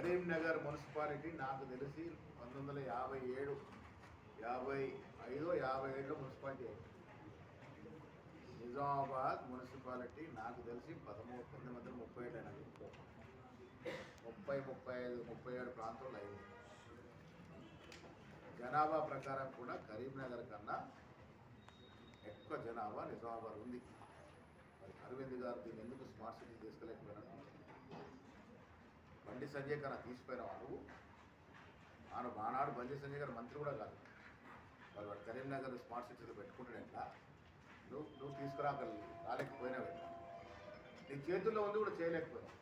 Karimnagar municipality నాకు తెలిసి 1957 57లో municipality అయింది. నిజామాబాద్ మున్సిపాలిటీ నాకు తెలిసి 1937 అయినది. 37 ప్రాంతాలు అయింది. జనాభా ప్రకారం కూడా కరీంనగర్ కన్నా ఎక్కువ జనాభా నిజామాబాద్ ఉంది. మరి అరవింద్ గారు దీన్ని ఎందుకు స్మార్ట్ సిటీ తీసుకెళ్ళకపోయినా? బండి సంజయ్ కన్నా తీసిపోయినావా నువ్వు? ఆనాడు బండి సంజయ్ గారు మంత్రి కూడా కాదు. వాడు కరీంనగర్ స్మార్ట్ సిటీలో పెట్టుకుంటాడంట. నువ్వు రాలేకపోయినావే. నీ చేతుల్లో ఉంది కూడా చేయలేకపోయినావు.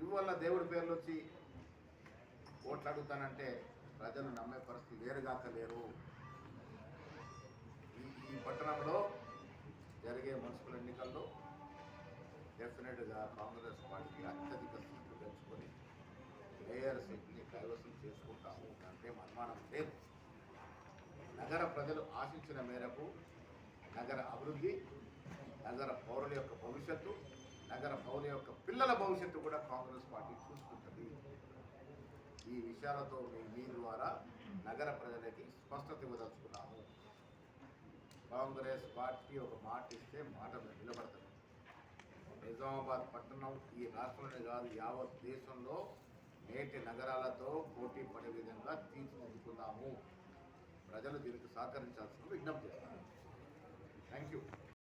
ఇవల్ల దేవుడి పేర్లు వచ్చి ఓట్లు అడుగుతానంటే ప్రజలు నమ్మే పరిస్థితి వేరుగాక లేరు. ఈ పట్టణంలో జరిగే మున్సిపల్ ఎన్నికల్లో డెఫినెట్గా కాంగ్రెస్ పార్టీ అత్యధిక సీట్లు గెలుచుకొని మేయర్ సీట్ని కైవసం చేసుకుంటాము అంటే అనుమానం లేదు. నగర ప్రజలు ఆశించిన మేరకు నగర అభివృద్ధి, నగర పౌరుల యొక్క భవిష్యత్తు, నగర పౌరుల యొక్క పిల్లల భవిష్యత్తు కూడా కాంగ్రెస్ పార్టీ చూసుకుంటుంది. ఈ విషయాలతో మీ ద్వారా నగర ప్రజలకి స్పష్టత ఇవ్వదలుచుకున్నాము. కాంగ్రెస్ పార్టీ ఒక మాట ఇస్తే మాట నిలబడుతుంది. నిజామాబాద్ పట్టణం ఈ రాష్ట్రంలోనే కాదు యావత్ దేశంలో నేటి నగరాలతో పోటీ పడే విధంగా తీర్చిదిద్దుకుందాము. ప్రజలు దీనికి సహకరించాల్సిన విజ్ఞప్తి చేస్తారు. Thank you.